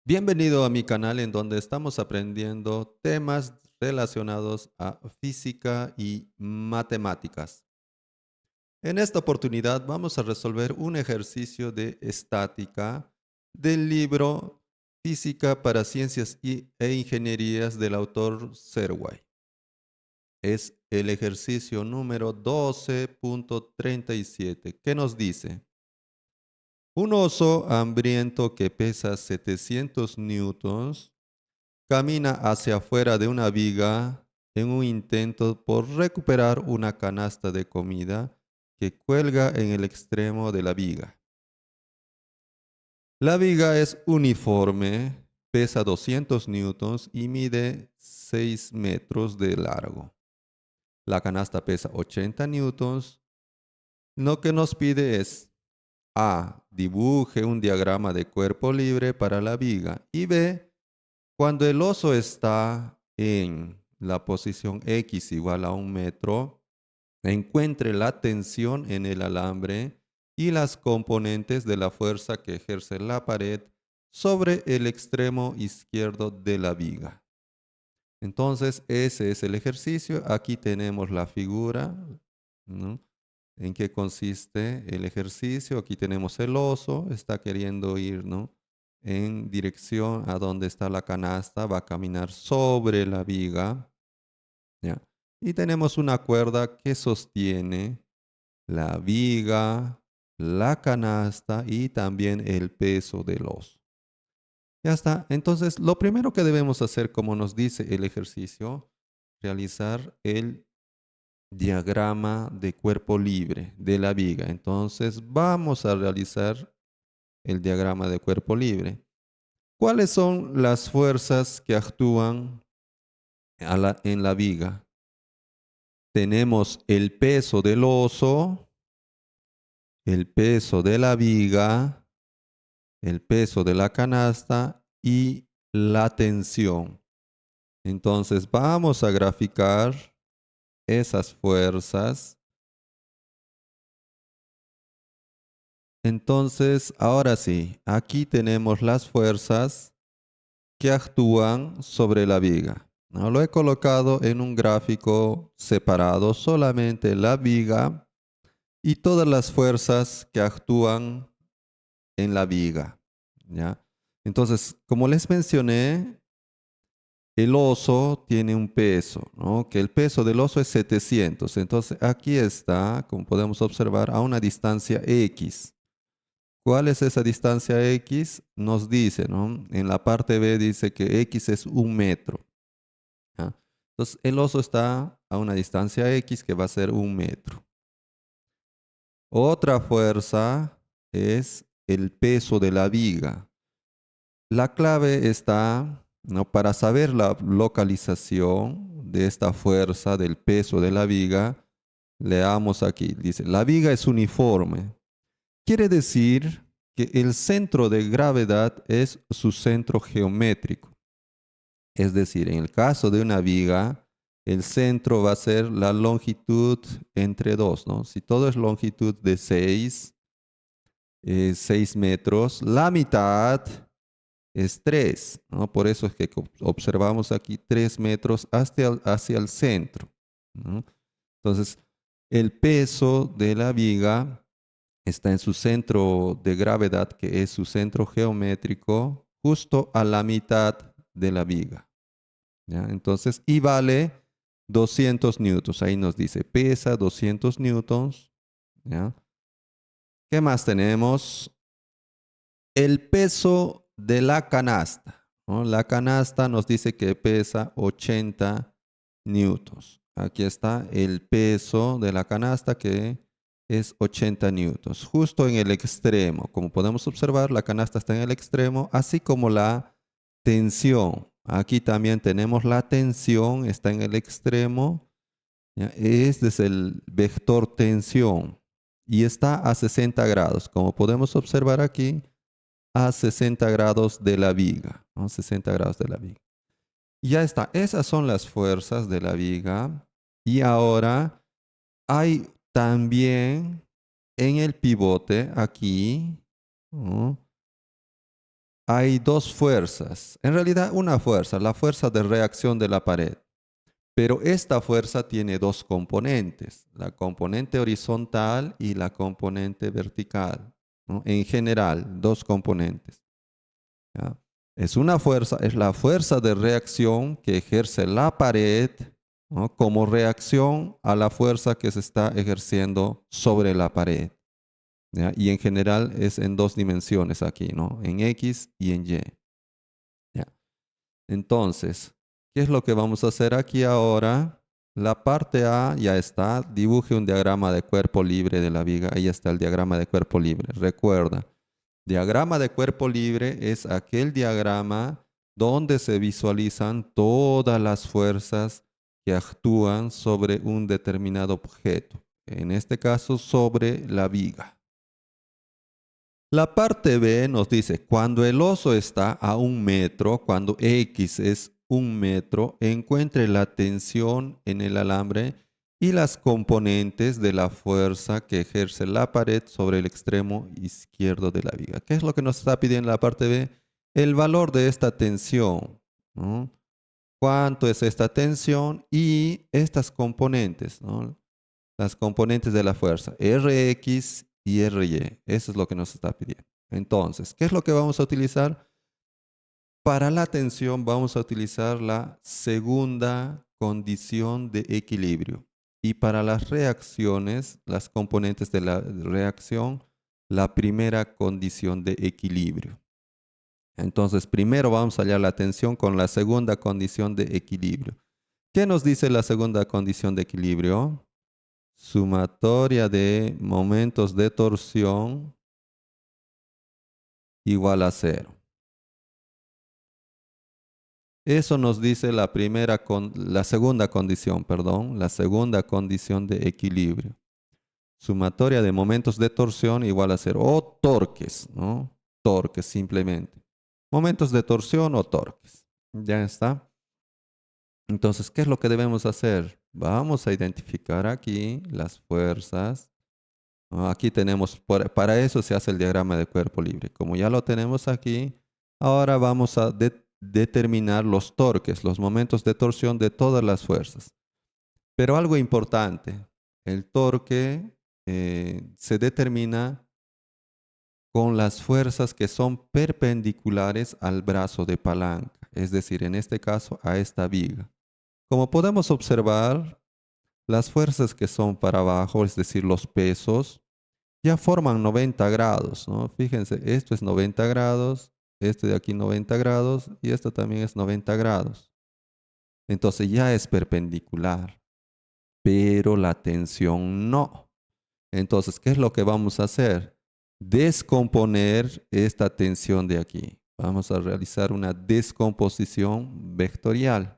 Bienvenido a mi canal en donde estamos aprendiendo temas relacionados a física y matemáticas. En esta oportunidad vamos a resolver un ejercicio de estática del libro Física para Ciencias e Ingenierías del autor Serway. Es el ejercicio número 12.37 que nos dice: un oso hambriento que pesa 700 newtons camina hacia afuera de una viga en un intento por recuperar una canasta de comida que cuelga en el extremo de la viga. La viga es uniforme, pesa 200 newtons y mide 6 metros de largo. La canasta pesa 80 newtons. Lo que nos pide es: A. Dibuje un diagrama de cuerpo libre para la viga. Y B. Cuando el oso está en la posición X igual a 1 metro, encuentre la tensión en el alambre y las componentes de la fuerza que ejerce la pared sobre el extremo izquierdo de la viga. Entonces, ese es el ejercicio. Aquí tenemos la figura, ¿no? ¿En qué consiste el ejercicio? Aquí tenemos el oso, está queriendo ir, ¿no?, en dirección a donde está la canasta, va a caminar sobre la viga, ¿ya? Y tenemos una cuerda que sostiene la viga, la canasta y también el peso del oso. Ya está. Entonces, lo primero que debemos hacer, como nos dice el ejercicio, realizar el diagrama de cuerpo libre de la viga. Entonces, vamos a realizar el diagrama de cuerpo libre. ¿Cuáles son las fuerzas que actúan en la viga? Tenemos el peso del oso, el peso de la viga, el peso de la canasta y la tensión. Entonces vamos a graficar esas fuerzas. Entonces, ahora sí, aquí tenemos las fuerzas que actúan sobre la viga, ¿no? Lo he colocado en un gráfico separado, solamente la viga y todas las fuerzas que actúan en la viga, ¿ya? Entonces, como les mencioné, el oso tiene un peso, ¿no?, que el peso del oso es 700. Entonces, aquí está, como podemos observar, a una distancia X. ¿Cuál es esa distancia X? Nos dice, ¿no? En la parte B dice que X es 1 metro. ¿Ya? Entonces, el oso está a una distancia X que va a ser 1 metro. Otra fuerza es el peso de la viga. La clave está, ¿no?, para saber la localización de esta fuerza del peso de la viga. Leamos aquí, dice, la viga es uniforme. Quiere decir que el centro de gravedad es su centro geométrico. Es decir, en el caso de una viga, el centro va a ser la longitud entre dos, ¿no? Si todo es longitud de 6 metros, la mitad es 3, ¿no? Por eso es que observamos aquí 3 metros hacia el centro, ¿no? Entonces, el peso de la viga está en su centro de gravedad, que es su centro geométrico, justo a la mitad de la viga, ¿ya? Entonces, y vale 200 newtons. Ahí nos dice, pesa 200 newtons, ¿ya? ¿Qué más tenemos? El peso de la canasta, ¿no? La canasta nos dice que pesa 80 newtons. Aquí está el peso de la canasta, que es 80 newtons, justo en el extremo. Como podemos observar, la canasta está en el extremo, así como la tensión. Aquí también tenemos la tensión, está en el extremo, ¿ya? Este es el vector tensión y está a 60 grados. Como podemos observar aquí, a 60 grados de la viga, ¿no? 60 grados de la viga. Ya está, esas son las fuerzas de la viga. Y ahora hay también en el pivote aquí, ¿no?, hay dos fuerzas. En realidad, una fuerza, la fuerza de reacción de la pared. Pero esta fuerza tiene dos componentes, la componente horizontal y la componente vertical, ¿no? En general, dos componentes. ¿Ya? Es una fuerza, es la fuerza de reacción que ejerce la pared, ¿no? Como reacción a la fuerza que se está ejerciendo sobre la pared. ¿Ya? Y en general es en dos dimensiones aquí, ¿no? En X y en Y. ¿Ya? Entonces, ¿qué es lo que vamos a hacer aquí ahora? La parte A ya está. Dibuje un diagrama de cuerpo libre de la viga. Ahí está el diagrama de cuerpo libre. Recuerda, diagrama de cuerpo libre es aquel diagrama donde se visualizan todas las fuerzas que actúan sobre un determinado objeto. En este caso, sobre la viga. La parte B nos dice, cuando el oso está a 1 metro, cuando X es 1 metro, encuentre la tensión en el alambre y las componentes de la fuerza que ejerce la pared sobre el extremo izquierdo de la viga. ¿Qué es lo que nos está pidiendo la parte B? El valor de esta tensión, ¿no? ¿Cuánto es esta tensión? Y estas componentes, ¿no? Las componentes de la fuerza, Rx y Ry. Eso es lo que nos está pidiendo. Entonces, ¿qué es lo que vamos a utilizar? Para la tensión vamos a utilizar la segunda condición de equilibrio. Y para las reacciones, las componentes de la reacción, la primera condición de equilibrio. Entonces, primero vamos a hallar la tensión con la segunda condición de equilibrio. ¿Qué nos dice la segunda condición de equilibrio? Sumatoria de momentos de torsión igual a 0. Eso nos dice la segunda condición, perdón, la segunda condición de equilibrio. Sumatoria de momentos de torsión igual a 0. O torques, ¿no? Torques simplemente. Momentos de torsión o torques. Ya está. Entonces, ¿qué es lo que debemos hacer? Vamos a identificar aquí las fuerzas. Aquí tenemos, para eso se hace el diagrama de cuerpo libre. Como ya lo tenemos aquí, ahora vamos a determinar los torques, los momentos de torsión de todas las fuerzas. Pero algo importante, el torque se determina con las fuerzas que son perpendiculares al brazo de palanca, es decir, en este caso a esta viga. Como podemos observar, las fuerzas que son para abajo, es decir, los pesos, ya forman 90 grados, ¿no? Fíjense, esto es 90 grados, este de aquí 90 grados y esto también es 90 grados. Entonces ya es perpendicular, pero la tensión no. Entonces, ¿qué es lo que vamos a hacer? Descomponer esta tensión de aquí. Vamos a realizar una descomposición vectorial.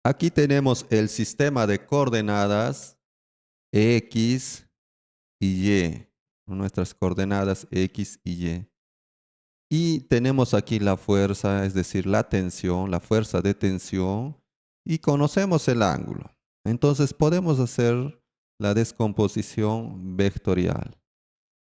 Aquí tenemos el sistema de coordenadas X y Y, nuestras coordenadas X y Y. Y tenemos aquí la fuerza, es decir, la tensión, la fuerza de tensión, y conocemos el ángulo. Entonces podemos hacer la descomposición vectorial.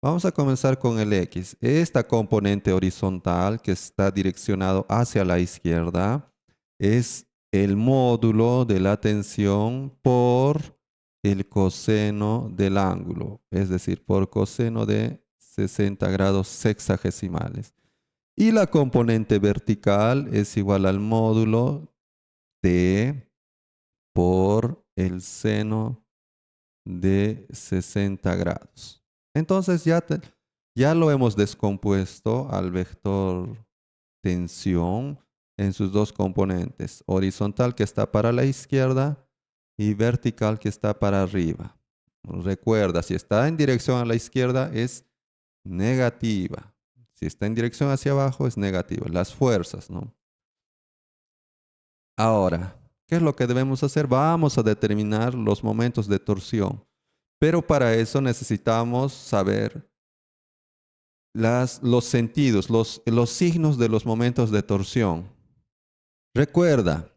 Vamos a comenzar con el X. Esta componente horizontal que está direccionado hacia la izquierda es el módulo de la tensión por el coseno del ángulo, es decir, por coseno de 60 grados sexagesimales. Y la componente vertical es igual al módulo T por el seno de 60 grados. Entonces ya lo hemos descompuesto al vector tensión en sus dos componentes, horizontal que está para la izquierda y vertical que está para arriba. Recuerda, si está en dirección a la izquierda es negativa. Si está en dirección hacia abajo es negativa. Las fuerzas, ¿no? Ahora, ¿qué es lo que debemos hacer? Vamos a determinar los momentos de torsión. Pero para eso necesitamos saber los sentidos, los signos de los momentos de torsión. Recuerda,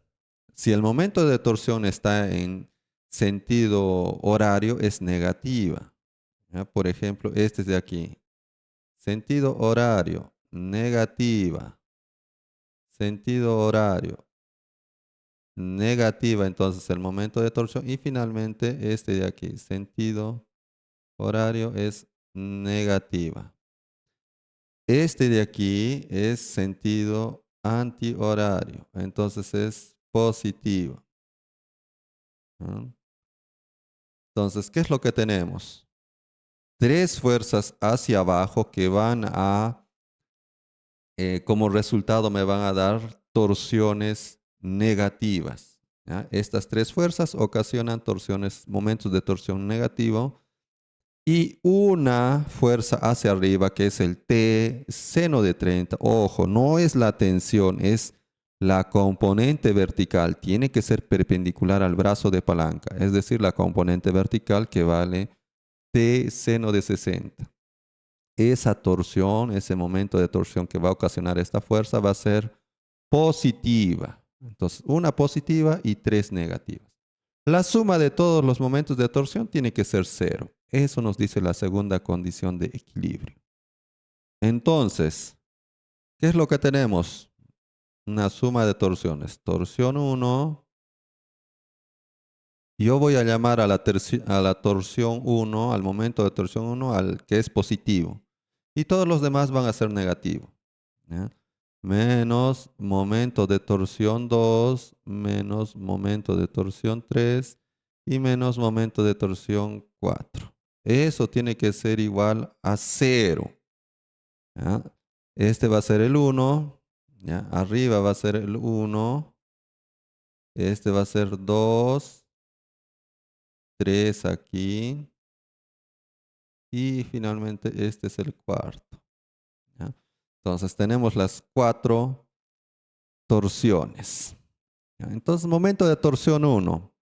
si el momento de torsión está en sentido horario, es negativa. ¿Ya? Por ejemplo, este es de aquí. Sentido horario. negativa. Sentido horario, negativa. Entonces el momento de torsión. Y finalmente este de aquí, sentido horario es negativa. Este de aquí es sentido antihorario. Entonces es positivo. ¿No? Entonces, ¿qué es lo que tenemos? Tres fuerzas hacia abajo que van a, como resultado me van a dar torsiones negativas. ¿Ya? Estas tres fuerzas ocasionan torsiones, momentos de torsión negativo y una fuerza hacia arriba que es el T seno de 30. Ojo, no es la tensión, es la componente vertical. Tiene que ser perpendicular al brazo de palanca, es decir, la componente vertical que vale T seno de 60. Esa torsión, ese momento de torsión que va a ocasionar esta fuerza va a ser positiva. Entonces, una positiva y tres negativas. La suma de todos los momentos de torsión tiene que ser cero. Eso nos dice la segunda condición de equilibrio. Entonces, ¿qué es lo que tenemos? Una suma de torsiones. Torsión 1. Yo voy a llamar a la torsión 1, al momento de torsión 1, al que es positivo. Y todos los demás van a ser negativos. ¿Ya? Menos momento de torsión 2, menos momento de torsión 3 y menos momento de torsión 4. Eso tiene que ser igual a 0. ¿Ya? Este va a ser el 1. ¿Ya? Arriba va a ser el 1. Este va a ser 2. 3 aquí. Y finalmente este es el cuarto. ¿Ya? Entonces tenemos las 4 torsiones. ¿Ya? Entonces, momento de torsión 1.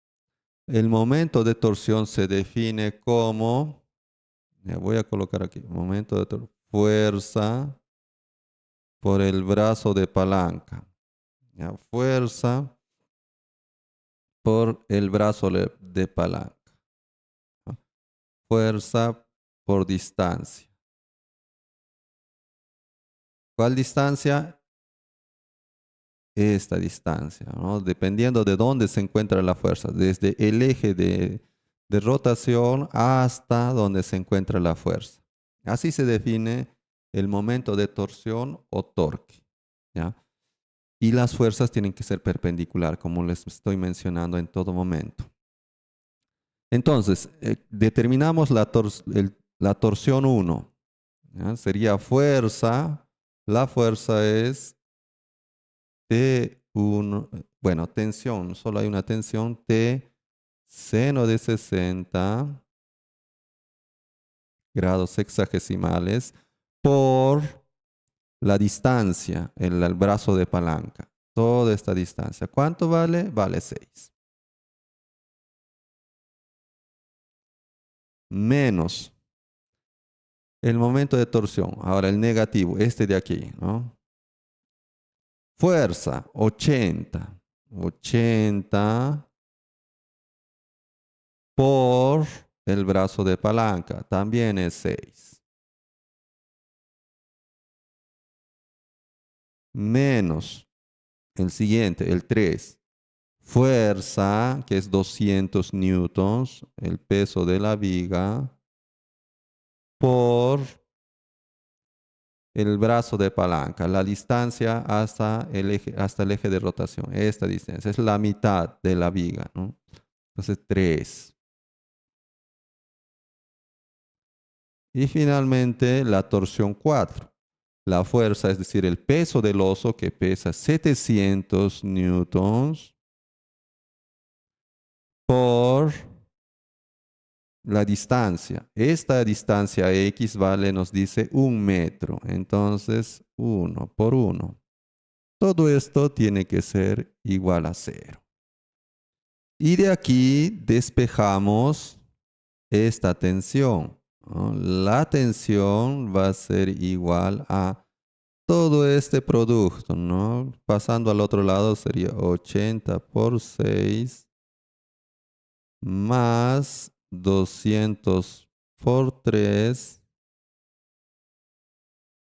El momento de torsión se define como, ya voy a colocar aquí, momento de fuerza por el brazo de palanca. ¿Ya? Fuerza por el brazo de palanca. ¿No? Fuerza por distancia. ¿Cuál distancia? Esta distancia, ¿no? Dependiendo de dónde se encuentra la fuerza, desde el eje de rotación hasta donde se encuentra la fuerza. Así se define el momento de torsión o torque. ¿Ya? Y las fuerzas tienen que ser perpendicular, como les estoy mencionando en todo momento. Entonces, determinamos la torsión 1. ¿Ya? Sería fuerza. La fuerza es T1, bueno, tensión, solo hay una tensión, T seno de 60 grados sexagesimales por la distancia, el brazo de palanca. Toda esta distancia. ¿Cuánto vale? Vale 6. Menos el momento de torsión. Ahora el negativo, este de aquí, ¿no? Fuerza, 80. 80 por el brazo de palanca. También es 6. Menos el siguiente, el 3. Fuerza, que es 200 newtons, el peso de la viga, por el brazo de palanca, la distancia hasta el eje de rotación. Esta distancia es la mitad de la viga, ¿no? Entonces, 3. Y finalmente, la torsión 4. La fuerza, es decir, el peso del oso que pesa 700 newtons por la distancia. Esta distancia X vale, nos dice 1 metro. Entonces, 1 por 1. Todo esto tiene que ser igual a 0. Y de aquí despejamos esta tensión, ¿no? La tensión va a ser igual a todo este producto, ¿no? Pasando al otro lado sería 80 por 6 más 200 por 3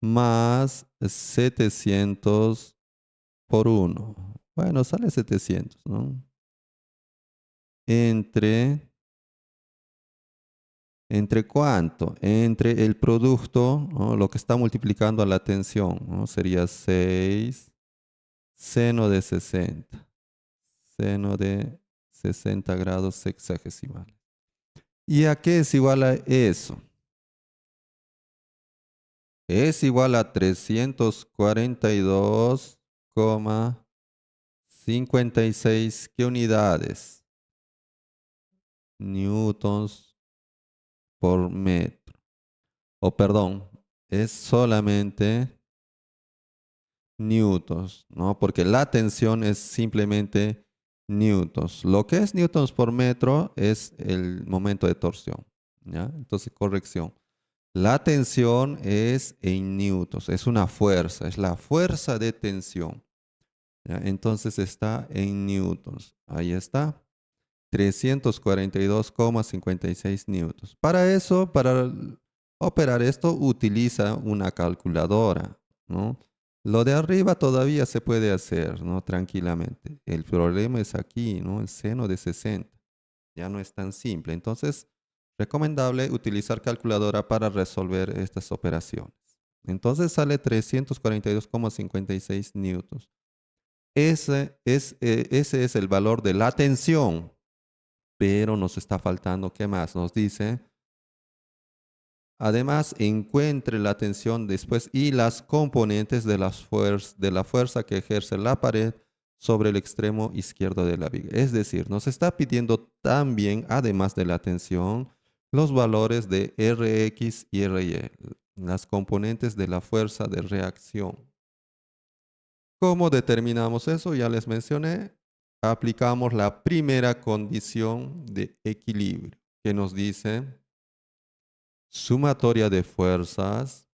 más 700 por 1. Bueno, sale 700, ¿no? ¿Entre cuánto? Entre el producto, ¿no? Lo que está multiplicando a la tensión, ¿no? Sería 6 seno de 60. Seno de 60 grados sexagesimales. ¿Y a qué es igual a eso? Es igual a 342,56. ¿Qué unidades? Newtons por metro. O perdón, es solamente newtons, ¿no? Porque la tensión es simplemente newtons. Lo que es newtons por metro es el momento de torsión, ¿ya? Entonces, corrección. La tensión es en newtons, es una fuerza, es la fuerza de tensión, ¿ya? Entonces está en newtons. Ahí está. 342,56 newtons. Para eso, para operar esto, utiliza una calculadora, ¿no? Lo de arriba todavía se puede hacer, ¿no? Tranquilamente. El problema es aquí, ¿no? El seno de 60. Ya no es tan simple. Entonces, recomendable utilizar calculadora para resolver estas operaciones. Entonces sale 342,56 newtons. Ese es el valor de la tensión, pero nos está faltando, ¿qué más? Nos dice, además, encuentre la tensión después y las componentes de la fuerza que ejerce la pared sobre el extremo izquierdo de la viga. Es decir, nos está pidiendo también, además de la tensión, los valores de Rx y Ry, las componentes de la fuerza de reacción. ¿Cómo determinamos eso? Ya les mencioné. Aplicamos la primera condición de equilibrio, que nos dice sumatoria de fuerzas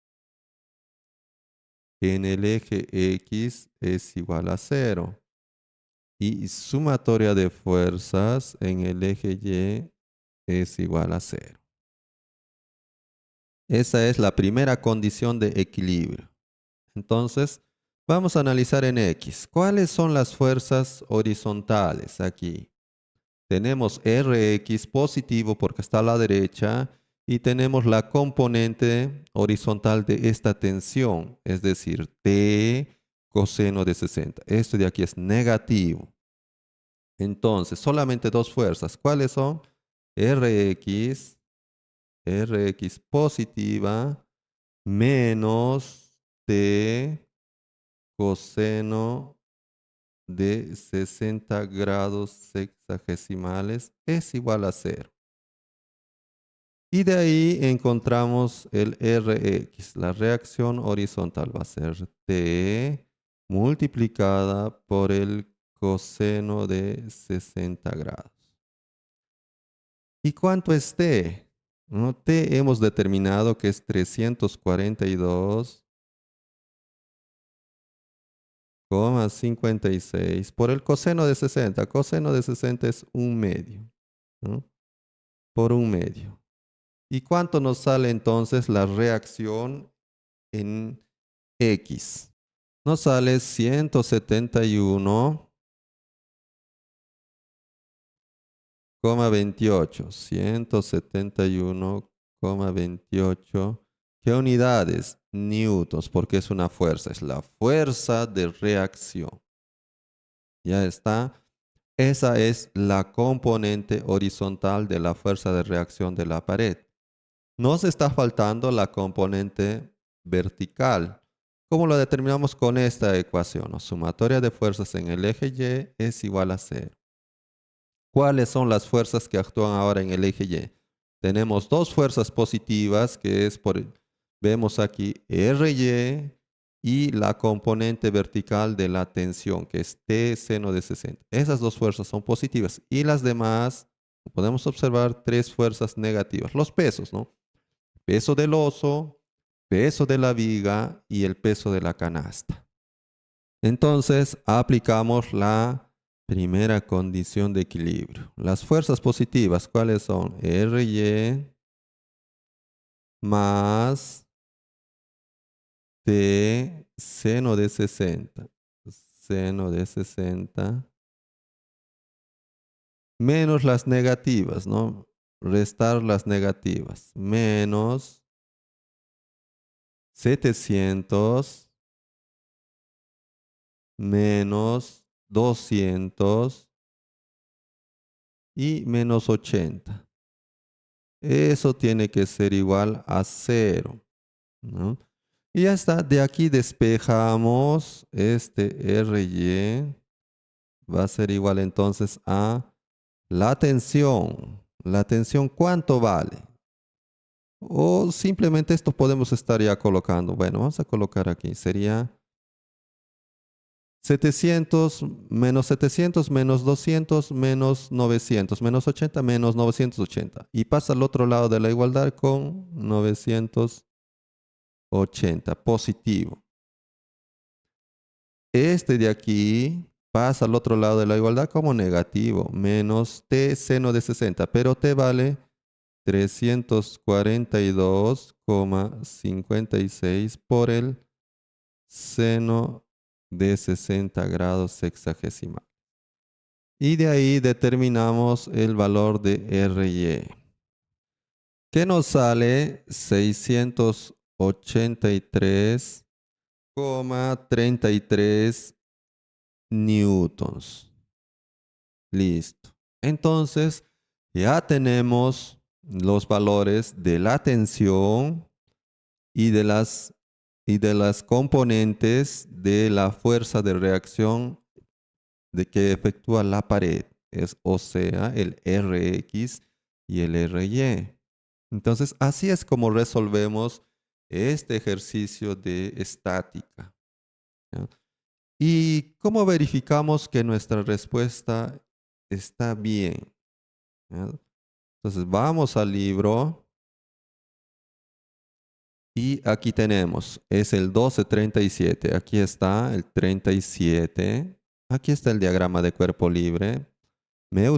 en el eje X es igual a 0 y sumatoria de fuerzas en el eje Y es igual a 0. Esa es la primera condición de equilibrio. Entonces, vamos a analizar en X. ¿Cuáles son las fuerzas horizontales aquí? Tenemos Rx positivo porque está a la derecha y tenemos la componente horizontal de esta tensión, es decir, T coseno de 60. Esto de aquí es negativo. Entonces, solamente dos fuerzas. ¿Cuáles son? Rx, Rx positiva menos T coseno de 60 grados sexagesimales es igual a 0. Y de ahí encontramos el Rx. La reacción horizontal va a ser T multiplicada por el coseno de 60 grados. ¿Y cuánto es T? ¿No? T hemos determinado que es 342,56 por el coseno de 60. Coseno de 60 es 1/2, ¿no? Por 1/2. ¿Y cuánto nos sale entonces la reacción en X? Nos sale 171,28. 171,28. ¿Qué unidades? Newtons, porque es una fuerza. Es la fuerza de reacción. Ya está. Esa es la componente horizontal de la fuerza de reacción de la pared. Nos está faltando la componente vertical. ¿Cómo lo determinamos con esta ecuación? Sumatoria de fuerzas en el eje Y es igual a 0. ¿Cuáles son las fuerzas que actúan ahora en el eje Y? Tenemos dos fuerzas positivas, que es vemos aquí Ry y la componente vertical de la tensión, que es T seno de 60. Esas dos fuerzas son positivas y las demás, podemos observar tres fuerzas negativas. Los pesos, ¿no? Peso del oso, peso de la viga y el peso de la canasta. Entonces aplicamos la primera condición de equilibrio. Las fuerzas positivas, ¿cuáles son? Ry más t seno de 60. Seno de 60 menos las negativas, ¿no? Restar las negativas. Menos 700 menos 200 y menos 80. Eso tiene que ser igual a 0, ¿no? Y ya está. De aquí despejamos este RY. Va a ser igual entonces a la tensión. La tensión, ¿cuánto vale? O simplemente esto podemos estar ya colocando. Bueno, vamos a colocar aquí. Sería 700 menos 200 menos 900 menos 80 menos 980. Y pasa al otro lado de la igualdad con 980 positivo. Este de aquí pasa al otro lado de la igualdad como negativo, menos t seno de 60, pero t vale 342,56 por el seno de 60 grados sexagesimal. Y de ahí determinamos el valor de RY, que nos sale 683,33 newtons. Listo. Entonces, ya tenemos los valores de la tensión y de las componentes de la fuerza de reacción de que efectúa la pared, o sea, el Rx y el Ry. Entonces, así es como resolvemos este ejercicio de estática, ¿ya? ¿Y cómo verificamos que nuestra respuesta está bien? ¿Ya? Entonces, vamos al libro y aquí tenemos, es el 1237. Aquí está el 37. Aquí está el diagrama de cuerpo libre. Me he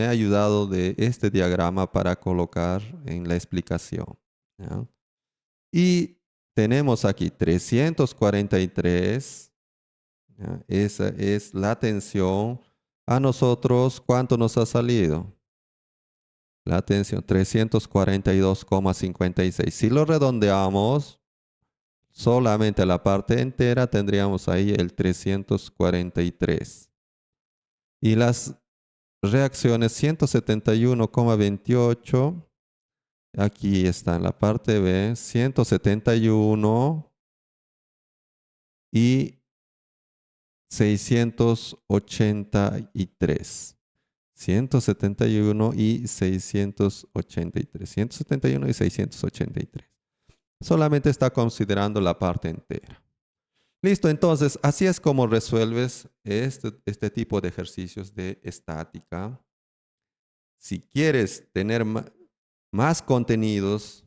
ayudado de este diagrama para colocar en la explicación, ¿ya? Y tenemos aquí 343, ¿ya? Esa es la tensión. A nosotros, ¿cuánto nos ha salido? La tensión, 342,56. Si lo redondeamos, solamente la parte entera tendríamos ahí el 343. Y las reacciones 171,28. Aquí está en la parte B, 171 y 683. 171 y 683. 171 y 683. Solamente está considerando la parte entera. Listo, entonces, así es como resuelves este tipo de ejercicios de estática. Si quieres tener más contenidos,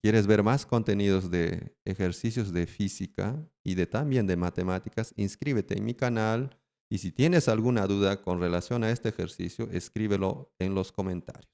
quieres ver más contenidos de ejercicios de física y también de matemáticas, inscríbete en mi canal y si tienes alguna duda con relación a este ejercicio, escríbelo en los comentarios.